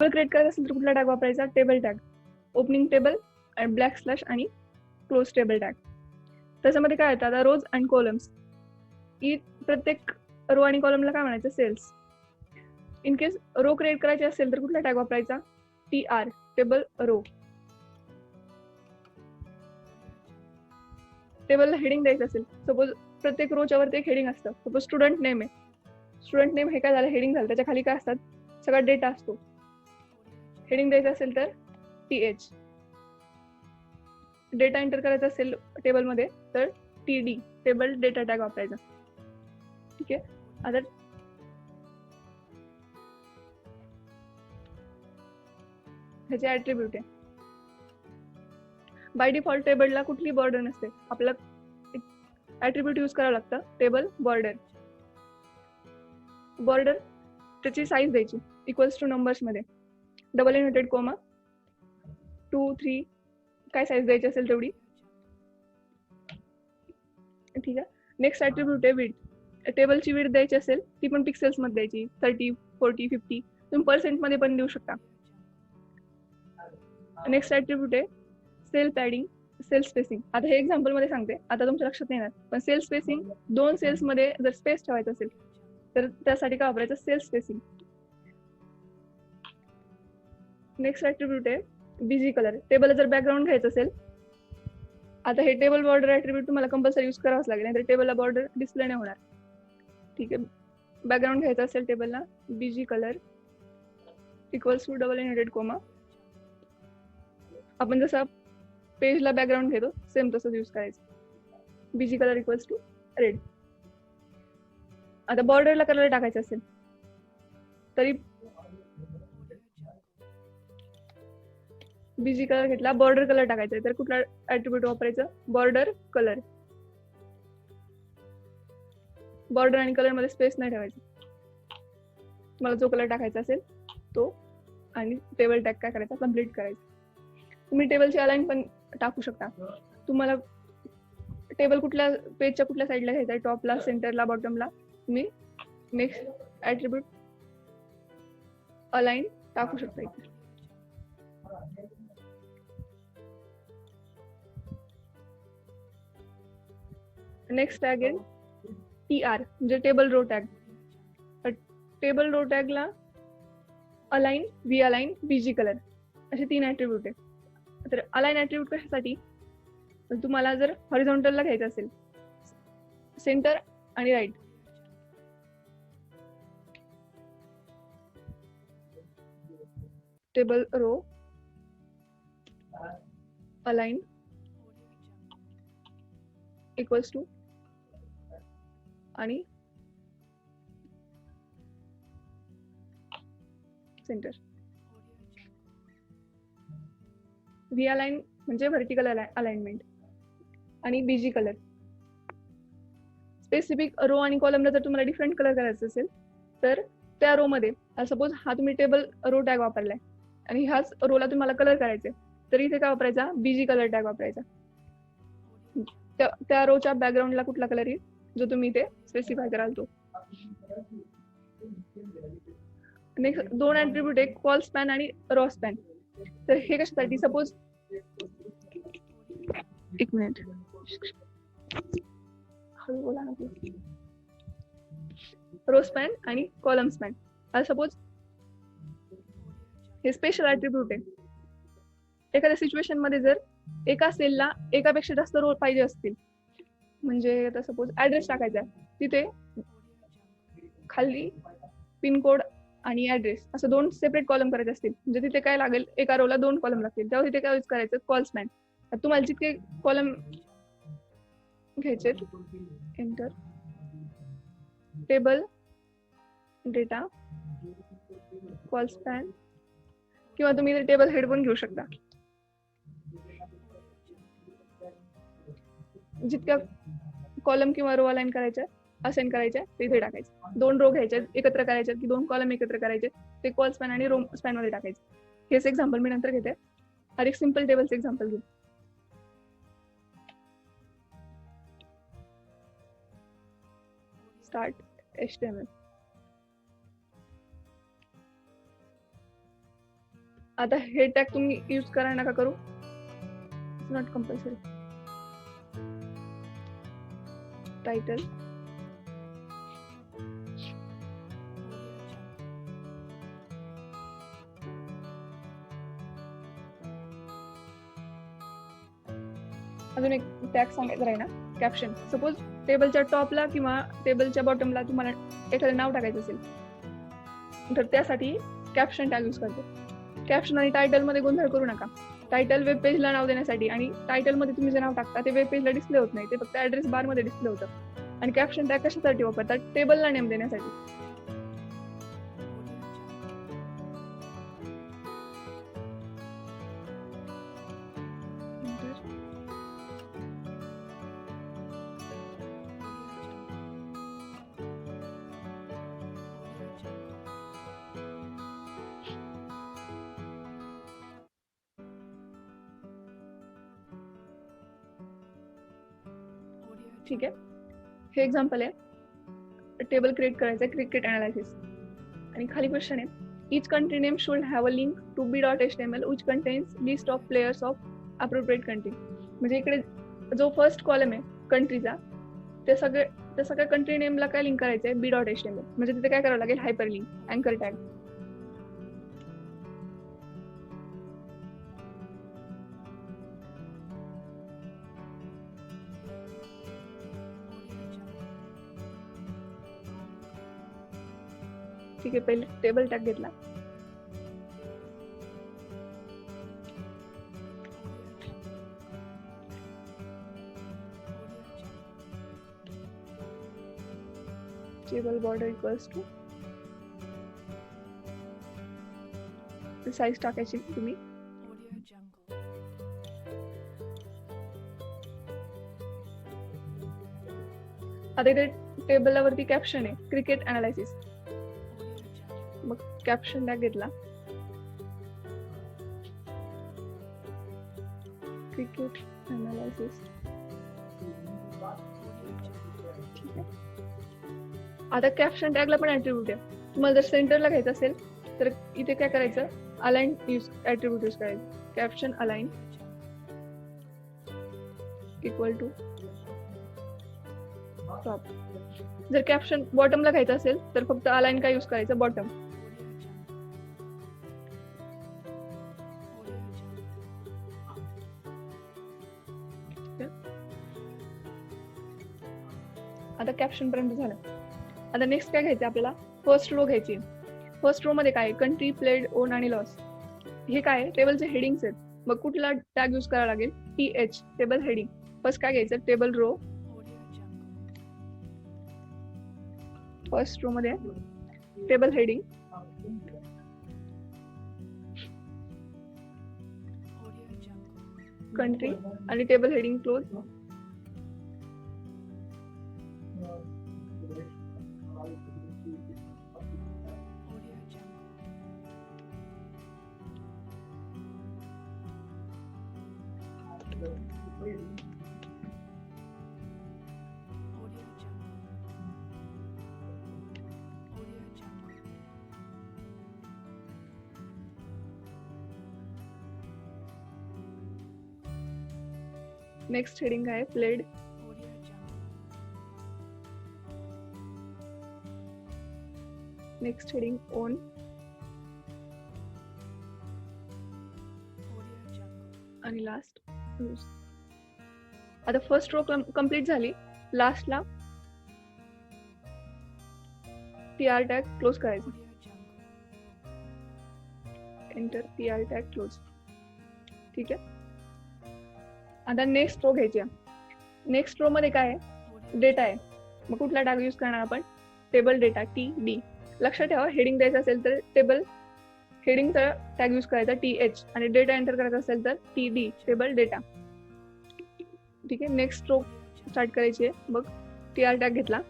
Table create करायचं असेल तर कुठला टॅग वापरायचा? टेबल टॅग, ओपनिंग टेबल आणि ब्लॅक स्लॅश आणि क्लोज टेबल टॅग. त्याच्यामध्ये काय येतं आता रोज अँड कॉलम्स, की प्रत्येक रो आणि कॉलमला काय म्हणायचं? Cells. In case row create करायची असेल तर कुठला टॅग वापरायचा? TR, table row. टेबलला हेडिंग द्यायचं असेल, सपोज प्रत्येक रोच्या वरती एक हेडिंग असतं. सपोज स्टुडंट नेम आहे, स्टुडंट नेम हे काय झालं? हेडिंग झालं. त्याच्या खाली काय असतात? सगळा डेटा असतो. हेडिंग द्यायचं असेल तर TH. डेटा एंटर करायचा असेल टेबलमध्ये तर TD, टेबल डेटा टॅग वापरायचा. ठीक आहे. आता ह्याचे ऍट्रिब्यूट आहे. बाय डिफॉल्ट टेबलला कुठली बॉर्डर नसते. आपला ऍट्रिब्यूट यूज करावं लागतं, टेबल बॉर्डर. बॉर्डर त्याची साईज द्यायची इक्वल्स टू नंबर्स मध्ये, डबल इन्व्हर्टेड कोमा 2, 3 काय साईज द्यायची असेल तेवढी. ठीक आहे. नेक्स्ट ऍट्रिब्यूट आहे विड्थ. टेबलची विड्थ द्यायची असेल ती पण पिक्सेल्स मध्ये द्यायची, 30, 40, 50. तुम्ही पर्सेंट मध्ये पण देऊ शकता. नेक्स्ट ऍट्रिब्यूट आहे सेल पॅडिंग, सेल स्पेसिंग. आता हे एक्झाम्पल मध्ये सांगते, आता तुमच्या लक्षात नाही येणार, पण सेल स्पेसिंग 2 सेल्स मध्ये जर स्पेस ठेवायचं असेल तर त्यासाठी काय वापरायचं? Cell spacing. नेक्स्ट ऍट्रिब्यूट आहे बीजी कलर. टेबलला जर बॅकग्राऊंड घ्यायचं असेल, आता हे टेबल बॉर्डर ऍट्रिब्यूट तुम्हाला कंपल्सरी यूज करावंच लागेल, नाहीतर टेबलला बॉर्डर डिस्प्ले नाही होणार. ठीक आहे. बॅकग्राऊंड घ्यायचं असेल टेबलला, BG colour equals to double inverted comma. आपण जसं पेजला बॅकग्राऊंड घेतो सेम तसंच यूज करायचं. BG colour equals to red. आता बॉर्डरला कलर टाकायचा असेल तरी बीजी कलर घेतला, बॉर्डर कलर टाकायचा तर कुठला ऍट्रिब्यूट वापरायचं? Border colour. बॉर्डर आणि कलर मध्ये स्पेस नाही ठेवायचं. मला जो कलर टाकायचा असेल तो, आणि टेबल टॅग काय करायचा? कम्प्लीट करायचा. तुम्ही टेबलची अलाइन पण टाकू शकता. तुम्हाला टेबल कुठल्या पेजच्या कुठल्या साईडला घ्यायचा आहे? टॉपला, सेंटरला, बॉटमला? तुम्ही नेक्स्ट ऍट्रिब्यूट अलाइन टाकू शकता इथे. नेक्स्ट टॅग आहे TR, म्हणजे table row tag. Table row टॅगला align, v align, BG colour असे 3 ऍट्रिब्यूट आहे. तर अलाइन ऍट्रिब्यूट कशासाठी? तुम्हाला जर हॉरिझॉन्टलला घ्यायचं असेल, सेंटर आणि right, table row align equals to आणि सेंटर. व्ही अलाइन म्हणजे व्हर्टिकल अलाइनमेंट आणि बीजी कलर. स्पेसिफिक रो आणि कॉलमला जर तुम्हाला डिफरंट कलर करायचं असेल तर त्या रो मध्ये, सपोज हा तुम्ही टेबल रो टॅग वापरलाय आणि ह्याच रोला तुम्हाला कलर करायचे, तर इथे काय वापरायचा? बीजी कलर टॅग वापरायचा. त्या रोच्या बॅकग्राऊंडला कुठला कलर येईल जो तुम्ही इथे स्पेसिफाय कराल तो. नेक्स्ट 2 ऍट्रिब्यूट आहे कॉल स्पॅन आणि रॉ स्पॅन. तर हे कशासाठी? सपोज एक मिनिट हळू बोला ना. रो स्पॅन आणि कॉलम स्पॅन. सपोज हे स्पेशल ऍट्रिब्यूट आहे. एखाद्या सिच्युएशन मध्ये जर एका सेलला एकापेक्षा जास्त रो पाहिजे असतील, म्हणजे आता सपोज ऍड्रेस टाकायचा आहे, तिथे खाली पिनकोड आणि ऍड्रेस असं 2 सेपरेट कॉलम करायचे असतील, म्हणजे तिथे काय लागेल? एका रोला 2 कॉलम लागतील. तेव्हा तिथे काय यूज करायचं? Call span. तुम्हाला जितके कॉलम घ्यायचे, enter table data call span, किंवा तुम्ही टेबल हेड पण घेऊ शकता. जितक्या कॉलम किंवा रो अलाइन करायच्या, असाइन करायच्या, तिथे टाकायचं. 2 रो घ्यायच्या एकत्र करायच्या की 2 कॉलम एकत्र करायचे, ते कॉल स्पॅन आणि रो स्पॅन मध्ये टाकायचे. हेच एक्झाम्पल मी नंतर घेते. आणि एक सिंपल टेबलचं एक्झाम्पल घेऊ. Start HTML. आता हे टॅग तुम्ही यूज करा नका करू, नॉट कंपल्सरी. टायटल अजून एक टॅग सांगायचं राहील ना, कॅप्शन. सपोज टेबलच्या टॉपला किंवा टेबलच्या बॉटमला तुम्हाला एखादं नाव टाकायचं असेल तर त्यासाठी कॅप्शन टॅग यूज करतो. कॅप्शन आणि टायटल मध्ये गोंधळ करू नका. टायटल वेब पेजला नाव देण्यासाठी आणि टायटल मध्ये तुम्ही जे नाव टाकता ते वेब पेजला डिस्प्ले होत नाही, ते फक्त ऍड्रेस बार मध्ये डिस्प्ले होतं. आणि कॅप्शन टॅग कशासाठी वापरतात? टेबलला नेम देण्यासाठी. ठीक आहे, हे एक्झाम्पल आहे. टेबल क्रिएट करायचं, क्रिकेट अनालिसिस. आणि खाली क्वेश्चन आहे, each country name should have a link to b.html which contains list of players of appropriate country. म्हणजे इकडे जो फर्स्ट कॉलम आहे कंट्रीचा, ते सगळ्या कंट्री नेमला काय लिंक करायचंय? b.html. म्हणजे तिथे काय करावं लागेल? हायपर लिंक, अँकर टॅग. ठीक आहे, पहिले टेबल टॅग घेतला. Table border equals to size टाकायची तुम्ही. आता इथे टेबलला वरती कॅप्शन आहे, क्रिकेट अनालिसिस. मग कॅप्शन टॅग घेतला, क्रिकेट अनालिसिस. ठीक आहे. आता कॅप्शन टॅगला पण ऍट्रिब्यूट आहे. तुम्हाला जर सेंटरला घ्यायचं असेल तर इथे काय करायचं? अलाइन ऍट्रिब्यूट यूज करायचं. Caption align equal to top. जर कॅप्शन बॉटमला घ्यायचं असेल तर फक्त अलाइन काय यूज करायचं? बॉटम. आता कॅप्शन पर्यंत झालं. आता नेक्स्ट काय घ्यायचं आपल्याला? फर्स्ट रो घ्यायची. फर्स्ट रो मध्ये काय? कंट्री, प्लेड, ओन आणि लॉस. हे काय? टेबलचे हेडिंग्स आहेत. मग कुठला टॅग यूज करावा लागेल? TH, table heading. फर्स्ट काय घ्यायचं? Table row. फर्स्ट रो मध्ये टेबल हेडिंग, कंट्री आणि table heading close. Next heading आहे प्लेड. Next heading won. आणि लास्ट न्यूज. आता फर्स्ट रो कंप्लीट झाली. लास्टला TR टॅग क्लोज करायचा. एंटर. TR tag close. ठीक आहे. आता नेक्स्ट रो घ्यायची. नेक्स्ट रो मध्ये काय आहे? डेटा आहे. मग कुठला टॅग यूज करणार आपण? Table data, TD. लक्षात ठेवा, हेडिंग द्यायचं असेल तर टेबल हेडिंगचा टॅग यूज करायचा TH आणि डेटा एंटर करायचा असेल तर TD, टेबल डेटा. ठीक आहे. नेक्स्ट रो स्टार्ट करायची आहे. मग TR टॅग घेतला,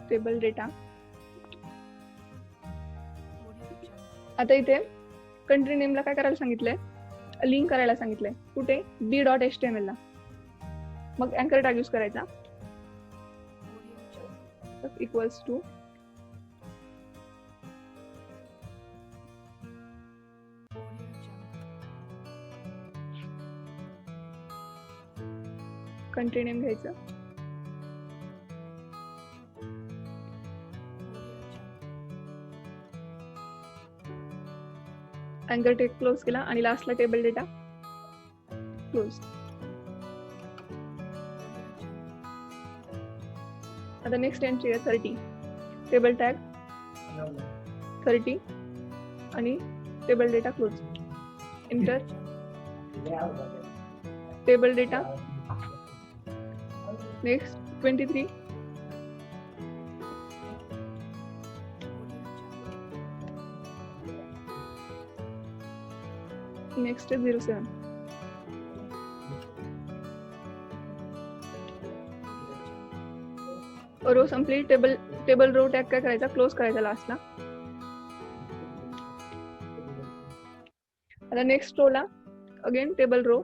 टेबल डेटा. आता इथे कंट्री नेमला काय करायला सांगितलंय? लिंक करायला सांगितलंय. कुठे? b.html ला. मग अँकर टॅग यूज करायचा, इक्वल्स टू कंट्री नेम घ्यायचं, अँकर टेक क्लोज केला आणि लास्टला टेबल डेटा क्लोज. आता नेक्स्ट एंट्री आहे 30, टेबल टॅग 30 आणि table data close. Enter. Table data next 23, next आहे 07. रो संपली. टेबल रो टॅग काय करायचा, क्लोज करायचा लास्टला. आता नेक्स्ट रो ला again table row,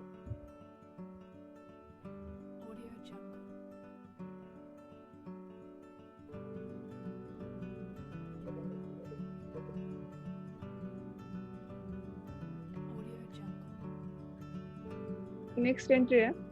next entry आहे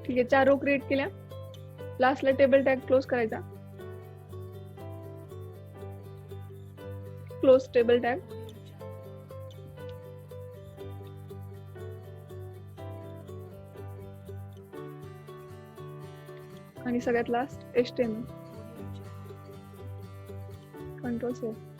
ठीक आहे. 4 रो क्रिएट केल्या, लास्टला टेबल टॅग क्लोज करायचा, क्लोज टेबल टॅग. आणि सगळ्यात लास्ट HTML, कंट्रोल सेव्ह.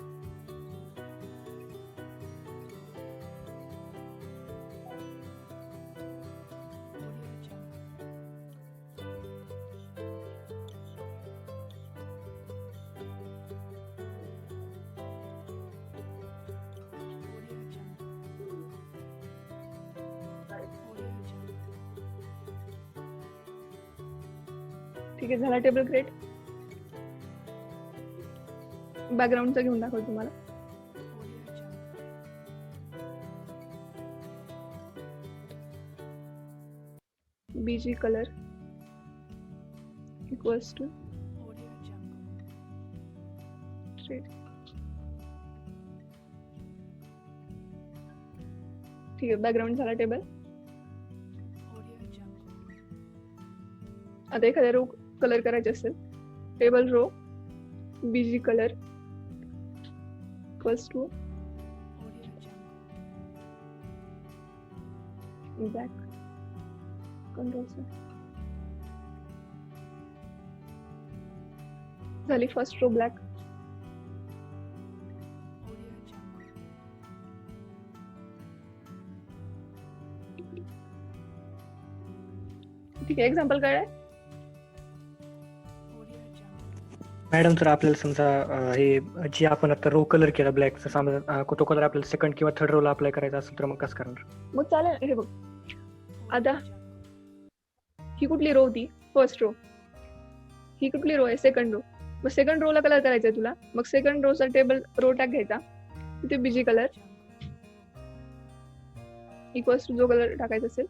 ठीक आहे, झाला टेबल क्रिएट. बॅकग्राऊंडचा घेऊन दाखवतो तुम्हाला. BG कलर इक्वल्स टू ठीक आहे, बॅकग्राऊंड झाला टेबल. आता एखाद्या रो कलर करायचे असेल, table row BG colour equals to black, control save. झाली फर्स्ट रो ब्लॅक. ठीक आहे, एक्झाम्पल काय आहे मॅडम? तर आपल्याला समजा हे जे आपण आता रो कलर केला ब्लॅकचा, समजा तो कलर आपल्याला सेकंड किंवा थर्ड रोला अप्लाय करायचा असेल तर मग कसं करणार? मग चालेल. हे बघ, आता ही कुठली रो होती, फर्स्ट रो. ही कुठली रो आहे, सेकंड रो. मग सेकंड रोला कलर करायचा आहे तुला. मग सेकंड रोचा टेबल रो टॅग घ्यायचा, तिथे BG कलर इक्वल्स टू जो कलर टाकायचा असेल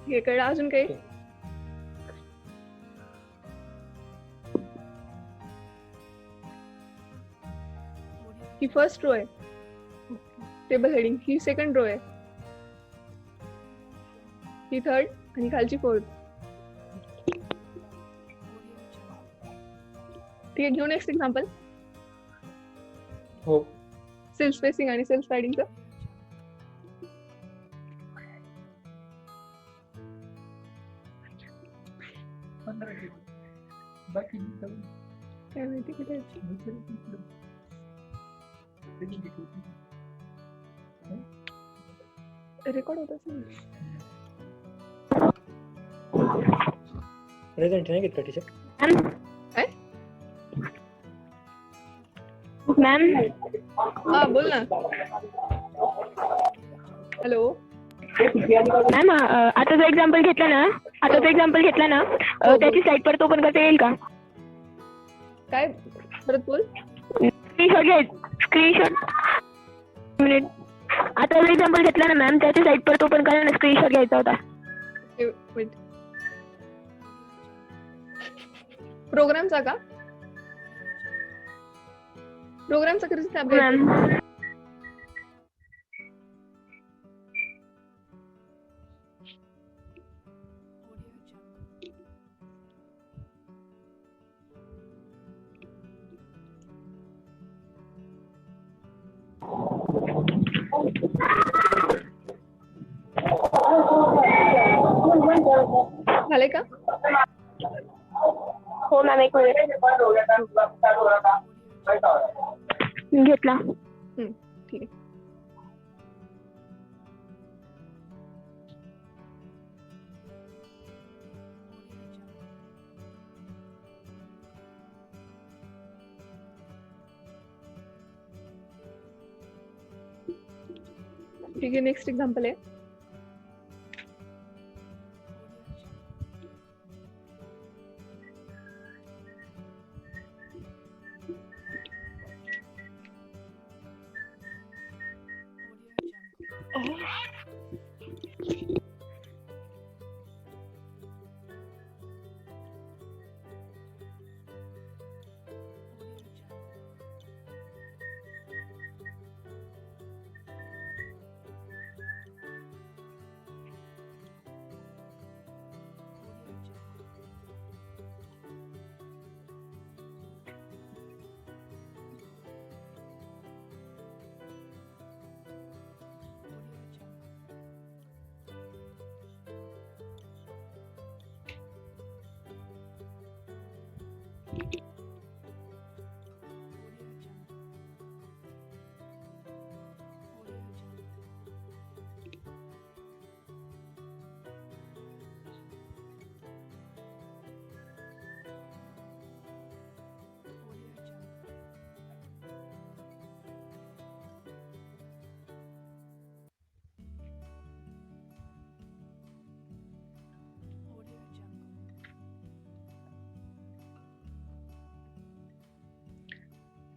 हे कळलं. अजून काही? ही फर्स्ट रो आहे टेबल हेडिंग, ही सेकंड रो आहे, ही थर्ड आणि खालची फोर्थ. ठीक आहे, घेऊ नेक्स्ट एक्झाम्पल. हो. सेल्फ स्पेसिंग आणि सेल्फ स्लाइडिंगचं. काय माहिती कुठे रेकॉर्ड होत असेल. प्रेझेंट नाही घेत का टीचर? काय? मॅम हा बोल ना. हॅलो. मॅम आता जो एक्झाम्पल घेतला ना त्याची साईट परत ओपन करता येईल का? काय परत बोल. Screenshot minute. आता जो एक्झाम्पल घेतला ना मॅम त्याची साईट परत ओपन करा ना, स्क्रीनशॉट घ्यायचा होता. वेट. प्रोग्रामचा का? प्रोग्रामचा कधी टॅब घ्यायचा? मॅम झाले का? हो मॅम एक मिनिट घेतला. ठीक आहे. ठीक आहे, नेक्स्ट एक्झाम्पल आहे.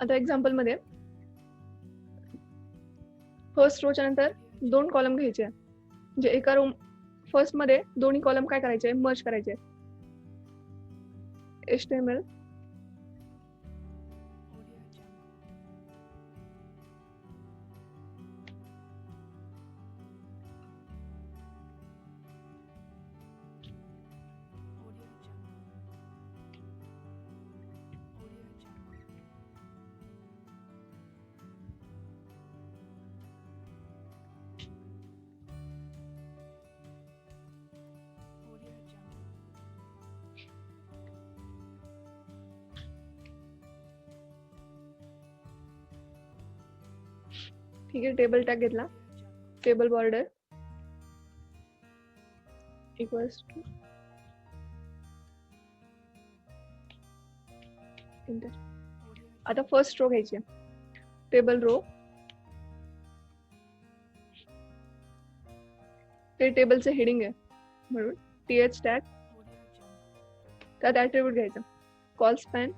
आता एक्झाम्पल मध्ये फर्स्ट रोच्या नंतर 2 कॉलम घ्यायचे, म्हणजे एका रो फर्स्ट मध्ये दोन्ही कॉलम काय करायचे, मर्ज करायचे. HTML ठीक आहे. टेबल टॅग घेतला, table border equals to enter. आता फर्स्ट रो घ्यायची, टेबल रो, ते टेबलचं हेडिंग आहे म्हणून th टॅग, त्यात ऍट्रिब्यूट घ्यायचा कॉल स्पॅन,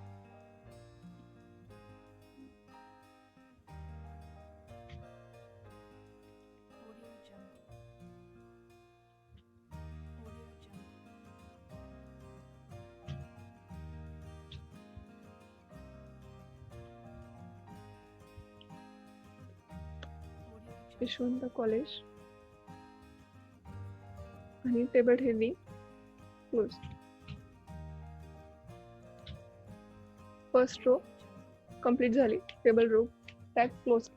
यशवंत कॉलेज आणि table heading close. First row complete झाली, टेबल रो टॅग क्लोज.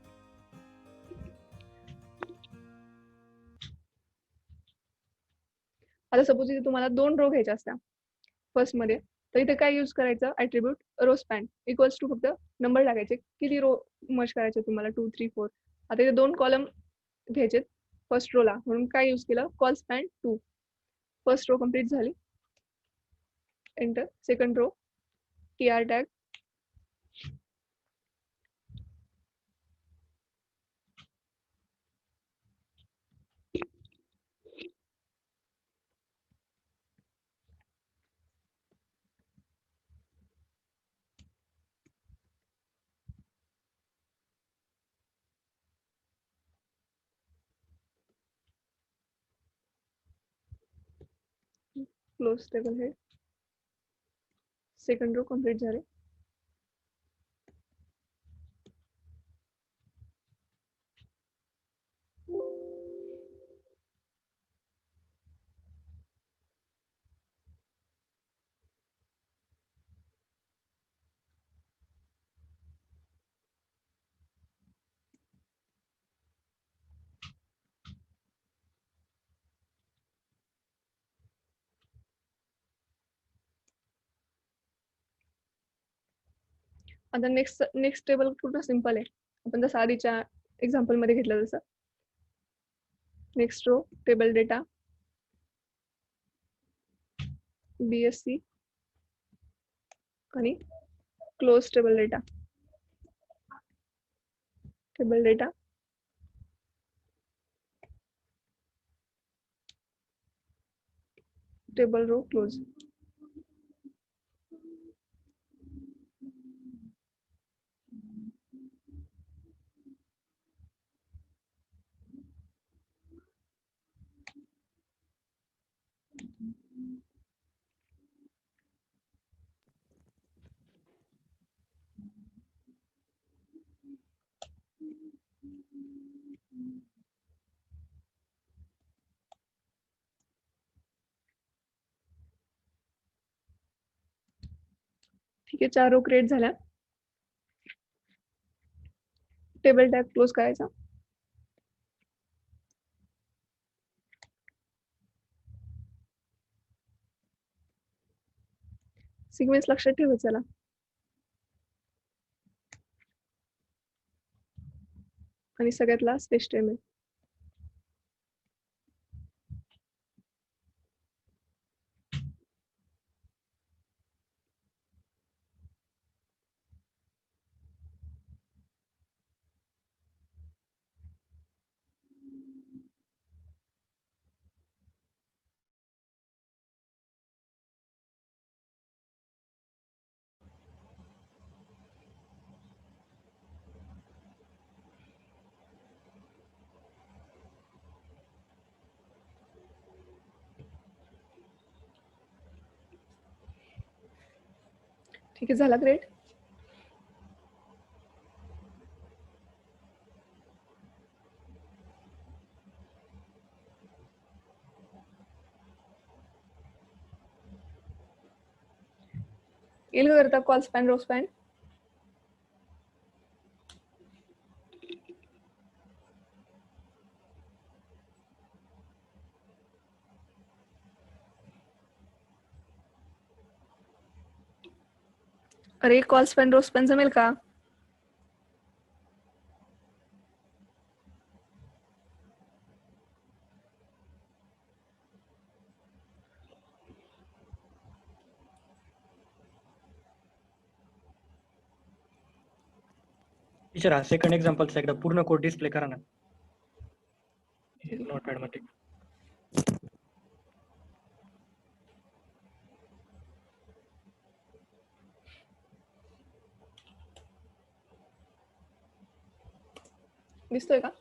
आता सपोज इथे तुम्हाला 2 रो घ्यायच्या असत्या फर्स्ट मध्ये, तर इथे काय यूज करायचं attribute row span equals to फक्त नंबर टाकायचे किती रो मर्ज करायचे तुम्हाला 2 3 4. आता इथे 2 कॉलम घ्यायचे फर्स्ट रोला म्हणून काय यूज केलं col span 2. First row complete झाली. Enter. Second row tr tag close table head. Second row complete झाले. आता नेक्स्ट टेबल पूर्ण सिंपल आहे. आपण जसं आधीच्या एक्झाम्पल मध्ये घेतलं तसं. Next row table data BSc आणि close table data table row close. ठीक आहे 4 रो क्रिएट झाल्या. टेबल टॅग क्लोज करायचा. सिक्वेन्स लक्षात ठेवायचा. आणि सगळ्यात लास्ट HTML. ठीक आहे झाला ग्रेट. येईल का करता कॉल स्पॅन रो स्पॅन. अरे कॉल स्पॅन रो स्पॅन जमेल का. टीचर हा सेकंड एक्झाम्पलचा एकदा पूर्ण कोड डिस्प्ले करा ना नोटपॅड मध्ये. दिसतोय का.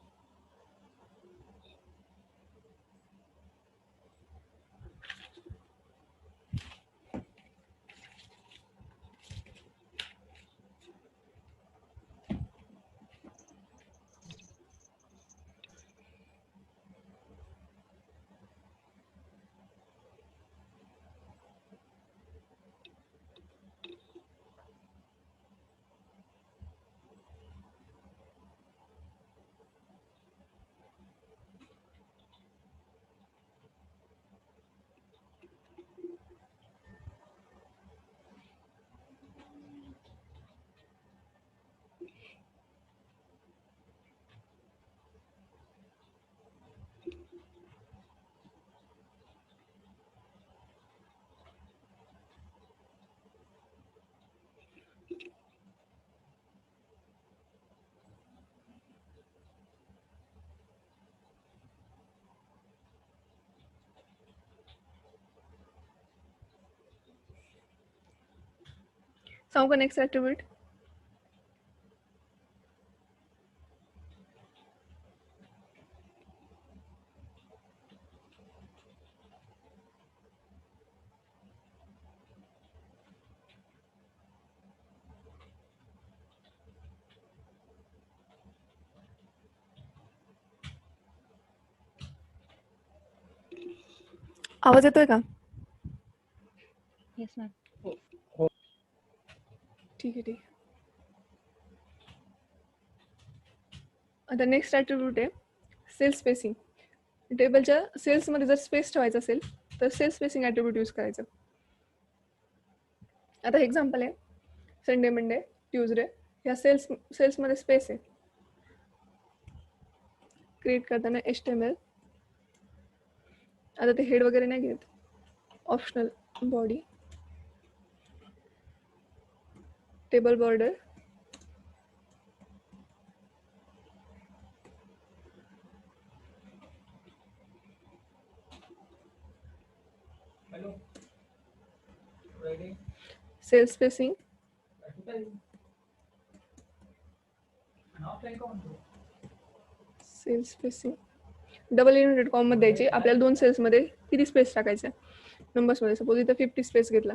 सांगू का नेक्स्ट ॲट्रिब्यूट? आवाज येतोय का? Yes ma'am. ठीक आहे. आता नेक्स्ट ॲट्रिब्यूट आहे सेल स्पेसिंग. टेबलच्या सेल्समध्ये जर स्पेस ठेवायचं असेल तर सेल स्पेसिंग ॲट्रिब्यूट यूज करायचं. आता एक्झाम्पल आहे संडे, मंडे, ट्यूजडे, ह्या सेल्समध्ये स्पेस आहे. क्रिएट करताना HTML. आता ते हेड वगैरे नाही घेत, optional body, table border, cell spacing, cell spacing double inverted comma मध्ये द्यायची. आपल्याला 2 सेल्समध्ये किती स्पेस टाकायचा नंबर्समध्ये. सपोज इथं 50 स्पेस घेतला.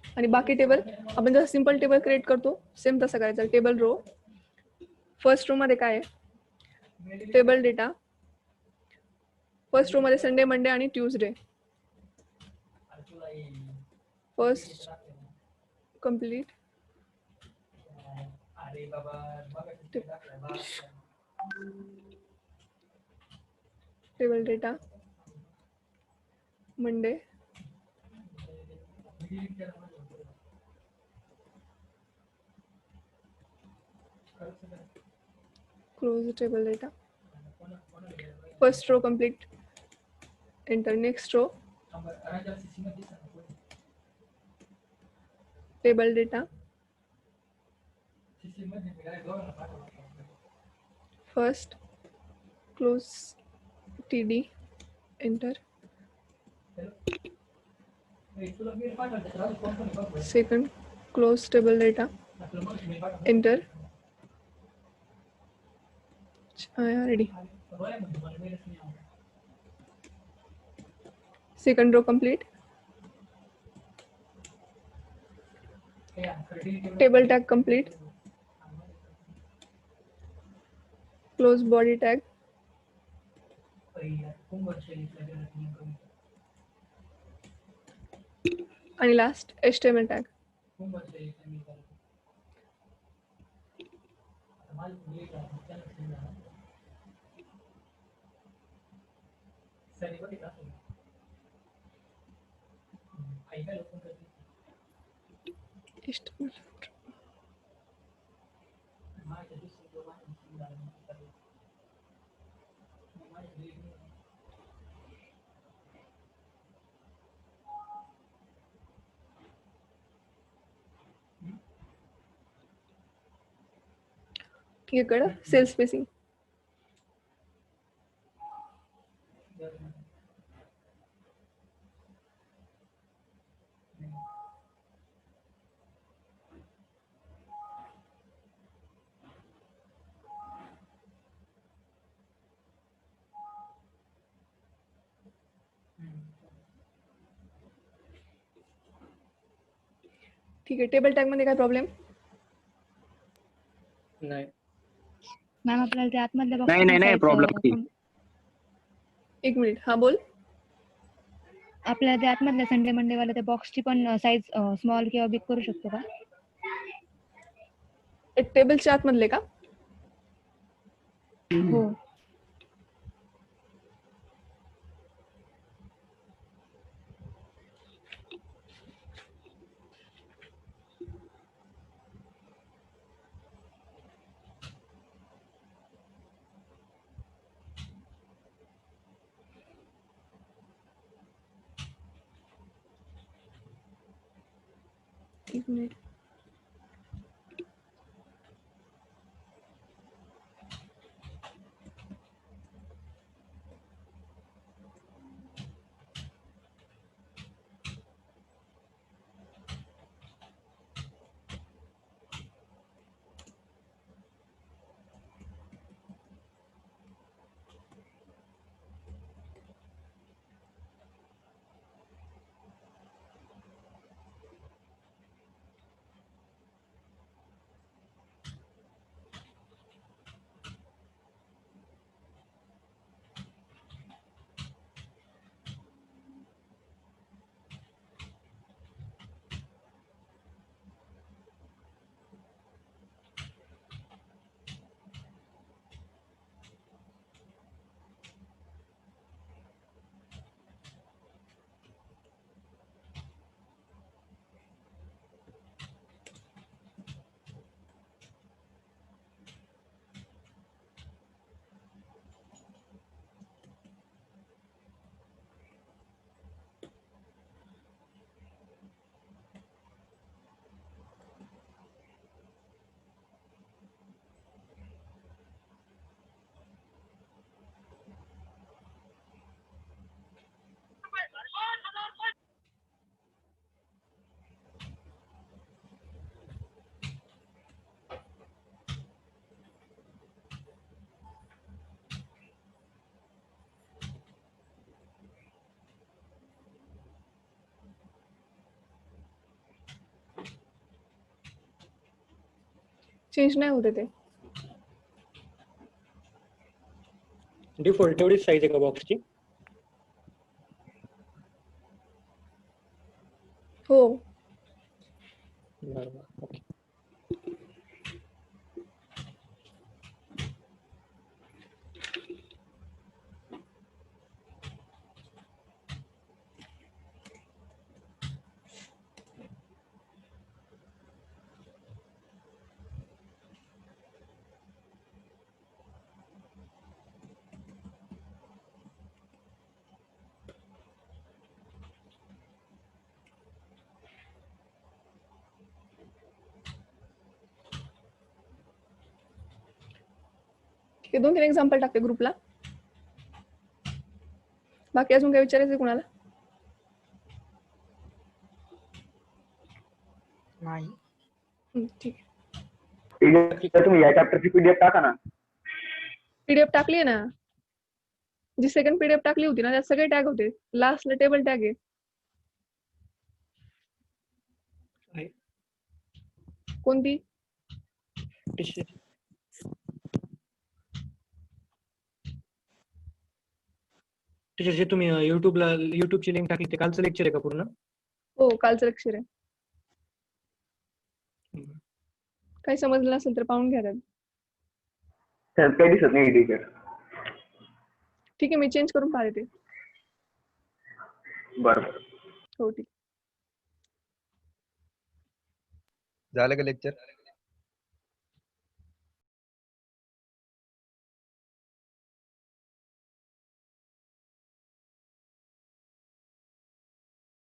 आणि बाकी टेबल आपण जसं सिंपल टेबल क्रिएट करतो सेम तसं करायचं. टेबल रो, फर्स्ट रो मध्ये काय आहे टेबल डेटा, फर्स्ट रो मध्ये संडे, मंडे आणि Tuesday. First complete table data Monday, close table data, first row complete, enter. Next row table data, first close TD, enter. Second close table data, enter. Ready. Second row complete, table tag complete, close body tag, आणि last HTML tag. HTML. ఇక్కడ cell spacing. ठीक आहे. Table tag मध्ये काय problem? नाही. Ma'am आपल्याला ते आतमधल्या नाही प्रॉब्लेम. एक मिनिट. हा बोल. आपल्याला ते आतमधल्या संडे मंडे वाला त्या बॉक्सची पण साईज स्मॉल किंवा बिग करू शकतो का? एक टेबलच्या आतमधले का? हो. एक मिनिट. चेंज नाही होते ते. डिफॉल्ट तेवढीच साईज आहे का बॉक्सची? हो. बरोबर, ओके. ठीक आहे, 2-3 एक्झाम्पल टाकते ग्रुपला. बाकी अजून काय विचारायचं कुणाला? नाही. ठीक आहे. तुम्ही या चॅप्टरची पीडीएफ टाका ना. पीडीएफ टाकली आहे ना, जी सेकंड पीडीएफ टाकली होती ना त्यात सगळे टॅग होते. लास्टला टेबल टॅग आहे. आहे. कोणती? टीचर जे तुम्ही युट्यूबची लिंक टाकली ते कालचं लेक्चर आहे का पूर्ण? हो, कालचं लेक्चर आहे. काही समजलं नसेल तर पाहून घ्या त्यात. त्यात काही दिसत नाही टीचर. ठीक आहे, मी चेंज करून पाहते ते. बरं. हो ठीक. झालं का लेक्चर?